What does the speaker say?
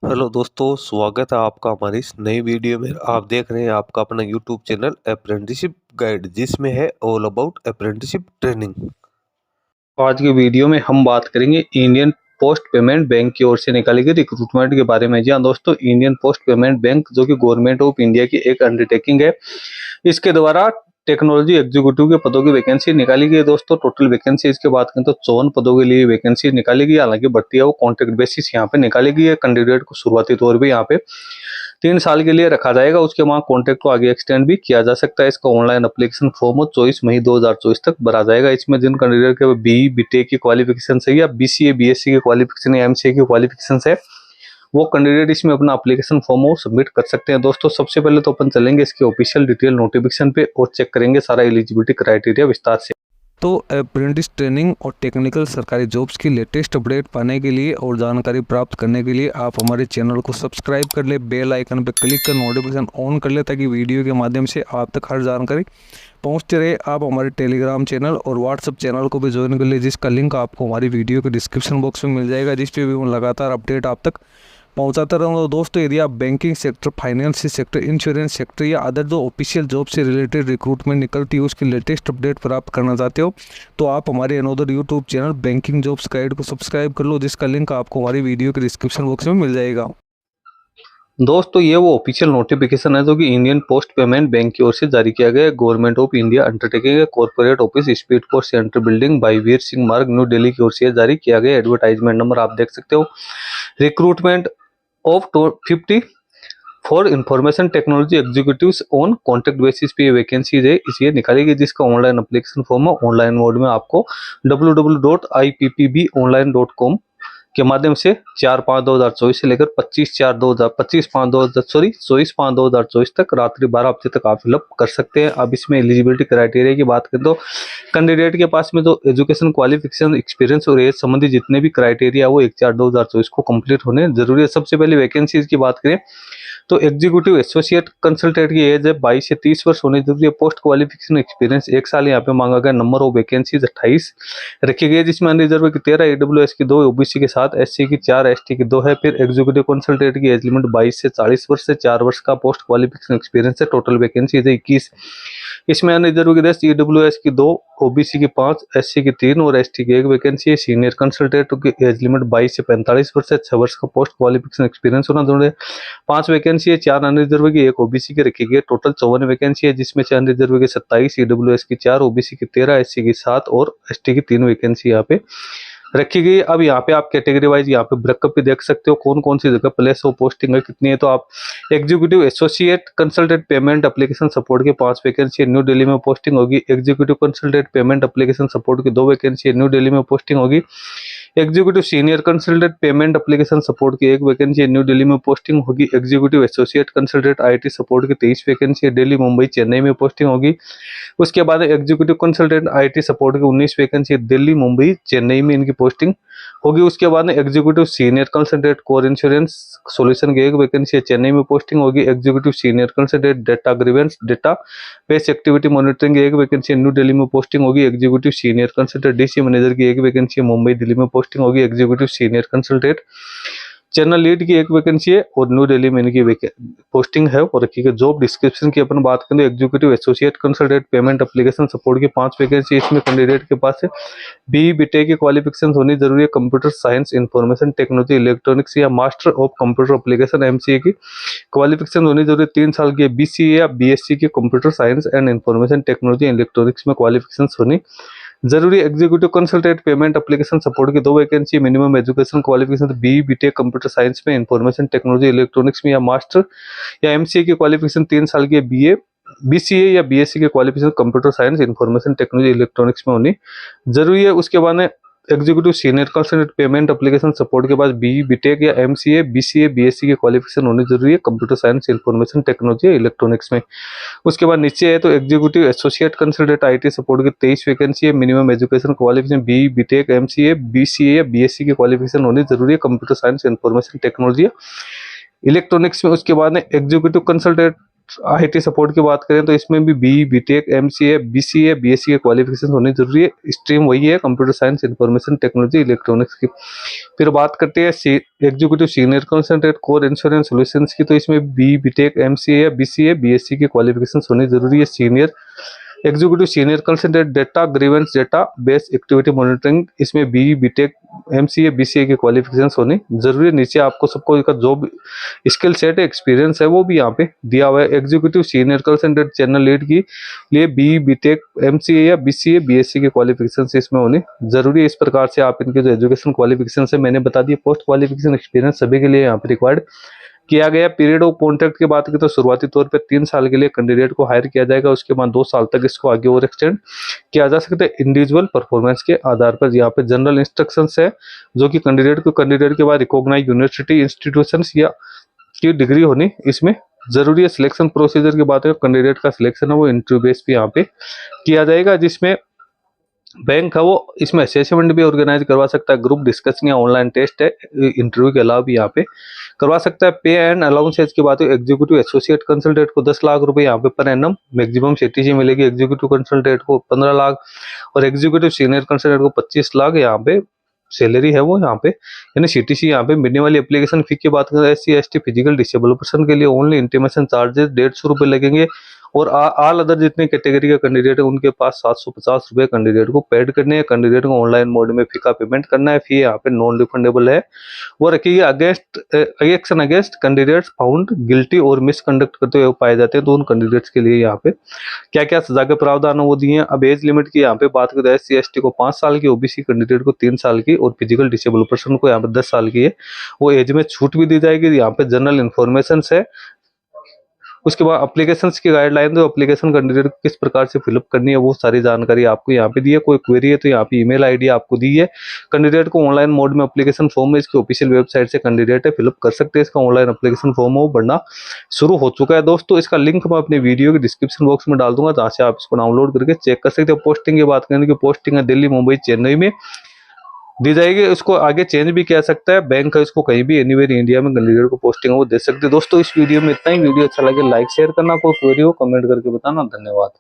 Hello दोस्तों, स्वागत है आपका हमारी इस नई वीडियो में। आप देख रहे हैं आपका अपना यूट्यूब चैनल अप्रेंटिसशिप गाइड, जिसमें है ऑल अबाउट अप्रेंटिसशिप ट्रेनिंग। आज की वीडियो में हम बात करेंगे इंडियन पोस्ट पेमेंट बैंक की ओर से निकाली गई रिक्रूटमेंट के बारे में। जी हाँ दोस्तों, इंडियन पोस्ट पेमेंट बैंक जो कि गवर्नमेंट ऑफ इंडिया की एक अंडरटेकिंग है, इसके द्वारा टेक्नोलॉजी एग्जीक्यूटिव के पदों की वैकेंसी निकाली गई है। दोस्तों टोटल वैकेंसी इसके बात करें तो 54 पदों के लिए वैकेंसी निकाली गई। हालांकि भर्ती है वो कॉन्ट्रैक्ट बेसिस यहाँ पे निकाली गई है। कैंडिडेट को शुरुआती तौर पे यहाँ पे 3 साल के लिए रखा जाएगा। उसके बाद कॉन्ट्रैक्ट को आगे एक्सटेंड भी किया जा सकता है। इसका ऑनलाइन एप्लीकेशन फॉर्म 24 मई 2024 तक भरा जाएगा। इसमें जिन कैंडिडेट के बीटेक की क्वालिफिकेशन है या बीसीए बीएससी की क्वालिफिकेशन या एमसीए की क्वालिफिकेशन है, वो कैंडिडेट इसमें अपना एप्लीकेशन फॉर्म सबमिट कर सकते हैं। दोस्तों सबसे पहले तो अपन चलेंगे इसके ऑफिशियल डिटेल नोटिफिकेशन पे और चेक करेंगे सारा एलिजिबिलिटी क्राइटेरिया विस्तार से। तो अप्रेंटिस ट्रेनिंग और टेक्निकल सरकारी जॉब्स की लेटेस्ट अपडेट पाने के लिए और जानकारी प्राप्त करने के लिए आप हमारे चैनल को सब्सक्राइब कर ले, बेल आइकन पर क्लिक कर नोटिफिकेशन ऑन कर ले, ताकि वीडियो के माध्यम से आप तक हर जानकारी पहुंचते रहे। आप हमारे टेलीग्राम चैनल और व्हाट्सएप चैनल को भी ज्वाइन कर ले, जिसका लिंक आपको हमारी वीडियो के डिस्क्रिप्शन बॉक्स में मिल जाएगा, जिस पे भी मैं लगातार अपडेट आप तक पहुंचाता रहूँगा। दोस्तों यदि आप banking sector, financial sector, insurance sector या अदर जो ऑफिशियल जॉब से रिलेटेड रिक्रूटमेंट निकलती है उसकी लेटेस्ट अपडेट प्राप्त करना चाहते हो, तो आप हमारे another YouTube channel banking jobs guide को सब्सक्राइब कर लो, जिसका लिंक आपको हमारी वीडियो के डिस्क्रिप्शन बॉक्स में मिल जाएगा। दोस्तों ये वो ऑफिशियल नोटिफिकेशन है जो कि इंडियन पोस्ट पेमेंट बैंक की ओर से जारी किया गया है। Government of India undertaking corporate office speed post centre building Bhai Vir Singh Marg New Delhi की ओर से जारी किया गया। एडवर्टाइजमेंट नंबर आप देख सकते हो। Recruitment of 50 for information technology executives on contract basis पे वैकेंसी है इसलिए निकाली गई, जिसका ऑनलाइन एप्लीकेशन फॉर्म है ऑनलाइन मोड में आपको www.ippbonline.com के माध्यम से 4/5/2024 से लेकर 24/5/2024 तक रात्रि 12 बजे तक आप फिलअप कर सकते हैं। अब इसमें एलिजिबिलिटी क्राइटेरिया की बात करें तो कैंडिडेट के पास में जो एजुकेशन क्वालिफिकेशन एक्सपीरियंस और एज संबंधी जितने भी क्राइटेरिया वो 1/4/2024 को कंप्लीट होने जरूरी है। सबसे पहले वैकेंसीज की बात करें तो एग्जीक्यूटिव एसोसिएट कंसल्टेंट की एज है 22 से 30 वर्ष होनी जरूरी है। पोस्ट क्वालिफिकेशन एक्सपीरियंस 1 साल यहाँ पे मांगा गया। नंबर ऑफ वैकेंसीज 28 रखी गई, जिसमें अनरिजर्व की 13, ईडब्ल्यूएस की 2, ओबीसी के 7, एससी की 4, एसटी की 2 है। फिर एग्जीक्यूटिव कंसल्टेंट की एज लिमिट 22 से 40 वर्ष से 4 वर्ष का पोस्ट क्वालिफिकेशन एक्सपीरियंस है। टोटल वैकेंसी है 21। इसमें अनरिजर्व की 10, ईडब्ल्यूएस की 2, ओबीसी की 5, एससी की 3 और एसटी की 1 वैकेंसी है। सीनियर कंसल्टेंट की एज लिमिट 22 से 45 वर्ष है, 6 वर्ष का पोस्ट क्वालिफिकेशन एक्सपीरियंस होना जरूरी है। 5 वैकेंसी है, 4 अनरिजर्व की, 1 ओबीसी की रखी गई। टोटल 54 वैकेंसी है, जिसमें से अनरिजर्व की 27, ईडब्ल्यूएस की 4, ओबीसी की 13, एससी की 7 और एसटी की 3 वैकेंसी यहाँ पे रखी गई। अब यहाँ पे आप कैटेगरी वाइज यहाँ पे ब्रेकअप भी देख सकते हो कौन कौन सी जगह प्लेस ऑफ पोस्टिंग है कितनी है। तो आप executive associate consultant payment application support की 5 वैकेंसी न्यू दिल्ली में पोस्टिंग होगी। Executive consultant payment application support की 2 वैकेंसी न्यू दिल्ली में पोस्टिंग होगी। Executive senior consultant payment application support की 1 वैकेंसी न्यू दिल्ली में पोस्टिंग होगी। Executive associate consultant IT support की 23 वैकेंसी दिल्ली, मुंबई, चेन्नई में पोस्टिंग होगी। उसके बाद एग्जीक्यूटिव कंसल्टेंट आईटी सपोर्ट की 19 वैकेंसी दिल्ली, मुंबई, चेन्नई में इनकी पोस्टिंग होगी। उसके बाद executive senior consultant core insurance solution की 1 वैकेंसी चेन्नई में पोस्टिंग होगी। Executive senior consultant data grievance data base activity monitoring की 1 वैकेंसी न्यू दिल्ली में पोस्टिंग होगी। Executive senior consultant DC manager की 1 वैकेंसी मुंबई, दिल्ली में पोस्टिंग होगी। Executive senior consultant channel lead की 1 वैकेंसी है और न्यू दिल्ली में इनकी पोस्टिंग है और रखी गई। जॉब डिस्क्रिप्शन की अपन बात करें तो executive associate consultant payment application support की 5 वैकेंसी। इसमें कैंडिडेट के पास है बीटेक की क्वालिफिकेशन होनी जरूरी है। Computer science, information technology, electronics या master of computer application MCA की क्वालिफिकेशन होनी जरूरी है। 3 साल की बीसीए या बीएससी की computer science and information technology electronics में क्वालिफिकेशन होनी जरूरी। Executive consultant payment application support की 2 vacancy. Minimum education qualification BTech computer science में, इंफॉर्मेशन टेक्नोलॉजी इलेक्ट्रॉनिक्स में या मास्टर या एमसीए की क्वालिफिकेशन 3 साल की बीए बीसीए या बीएससी की qualification computer science, information technology electronics में होनी जरूरी है। उसके बाद executive senior consultant payment application support के बाद बीटेक या एमसीए, बीसीए, बीएससी की क्वालिफिकेशन होनी जरूरी है computer science, information technology electronics में। उसके बाद नीचे है तो executive associate consultant IT support की 23 वैकेंसी है। Minimum education qualification BTech, MCA, BCA या बीएससी की क्वालिफिकेशन होनी जरूरी है computer science, information technology electronics में। उसके बाद एग्जीक्यूटिव कंसल्टेंट आईटी सपोर्ट की बात करें तो इसमें भी B BTech MCA BCA BSc के क्वालिफिकेशन होनी जरूरी है। स्ट्रीम वही है, computer science information technology electronics की। फिर बात करते हैं executive senior consultant core insurance solutions की, तो इसमें B BTech MCA BCA BSc की क्वालिफिकेशन होनी जरूरी है। Senior executive senior consultant data grievance data base activity monitoring, इसमें बी बीटेक एमसीए बीसीए के क्वालिफिकेशंस होने जरूरी है। नीचे आपको सबको इसका जॉब स्किल सेट एक्सपीरियंस है वो भी यहाँ पे दिया हुआ है। Executive senior consultant channel lead की लिए बी बीटेक एमसीए या बीसीए बीएससी के क्वालिफिकेशंस इसमें होने जरूरी है। इस प्रकार से आप इनके जो एजुकेशन क्वालिफिकेशन है मैंने बता दिए। पोस्ट क्वालिफिकेशन एक्सपीरियंस सभी के लिए यहाँ पे रिक्वायर्ड किया गया। पीरियड ऑफ कॉन्ट्रैक्ट की बात करें तो शुरुआती तौर पे 3 साल के लिए कैंडिडेट को हायर किया जाएगा, उसके बाद 2 साल तक इसको आगे और एक्सटेंड किया जा सकता है इंडिविजुअल परफॉर्मेंस के आधार पर। यहाँ पे जनरल इंस्ट्रक्शंस है जो कि कैंडिडेट के बाद रिकॉग्नाइज यूनिवर्सिटी इंस्टीट्यूशंस या की डिग्री होनी इसमें जरूरी है। सिलेक्शन प्रोसीजर की बात है, कैंडिडेट का सिलेक्शन है वो इंटरव्यू बेस पे यहाँ पे किया जाएगा, जिसमें बैंक है वो इसमें असेसमेंट भी ऑर्गेनाइज करवा सकता है, ग्रुप डिस्कशन या ऑनलाइन टेस्ट है इंटरव्यू के अलावा भी यहाँ पे करवा सकता है। पे एंड अलाउंसेज की बात है, एग्जीक्यूटिव एसोसिएट कंसल्टेंट को 10 लाख रुपए यहाँ पे पर एनम मैक्सिमम सीटीसी मिलेगी, एग्जीक्यूटिव कंसल्टेंट को 15 लाख और एग्जीक्यूटिव सीनियर कंसल्टेंट को 25 लाख यहाँ पे सैलरी है वो यहाँ पे, यानी सीटीसी यहाँ पे मिलने वाली। एप्लीकेशन फी की बात करें SC ST physical disable person के लिए ओनली इंटीमेशन चार्जेस 150 रुपए लगेंगे और ऑल अदर जितने कैटेगरी के कैंडिडेट है उनके पास 750 रुपए कैंडिडेट को पेड करने हैं। कैंडिडेट को ऑनलाइन मोड में फी का पेमेंट करना है, फी यहाँ पे नॉन रिफंडेबल है। वो रखिए action against candidates found guilty और मिसकंडक्ट करते हुए पाए जाते हैं, तो उन कैंडिडेट्स के लिए यहाँ पे क्या क्या सजा के प्रावधान वो दिए हैं। अब एज लिमिट की यहाँ पे बात करें एससी एसटी को 5 साल की, ओबीसी कैंडिडेट को 3 साल की और फिजिकल डिसेबल पर्सन को यहाँ पे 10 साल की है, वो एज में छूट भी दी जाएगी। यहाँ पे जनरल इन्फॉर्मेशन है। उसके बाद एप्लीकेशंस की गाइडलाइन, तो एप्लीकेशन कैंडिडेट को किस प्रकार से फिलअप करनी है वो सारी जानकारी आपको यहाँ पे दी है। कोई क्वेरी है तो यहाँ पे ईमेल आईडी आपको दी है। कैंडिडेट को ऑनलाइन मोड में एप्लीकेशन फॉर्म में इसकी ऑफिशियल वेबसाइट से कैंडिडेट है फिलअप कर सकते हैं। इसका ऑनलाइन एप्लीकेशन फॉर्म वो भरना शुरू हो चुका है दोस्तों। इसका लिंक मैं अपने वीडियो के डिस्क्रिप्शन बॉक्स में डाल दूंगा, जहाँ से आप इसको डाउनलोड करके चेक कर सकते हो। पोस्टिंग की बात करें तो पोस्टिंग है दिल्ली मुंबई चेन्नई में दी जाएगी, उसको आगे चेंज भी किया सकता है बैंक का, इसको कहीं भी एनीवेयर इंडिया में कैंडिडेट को पोस्टिंग वो दे सकते हैं। दोस्तों इस वीडियो में इतना ही। वीडियो अच्छा लगे लाइक शेयर करना, कोई क्वेरी हो कमेंट करके बताना। धन्यवाद।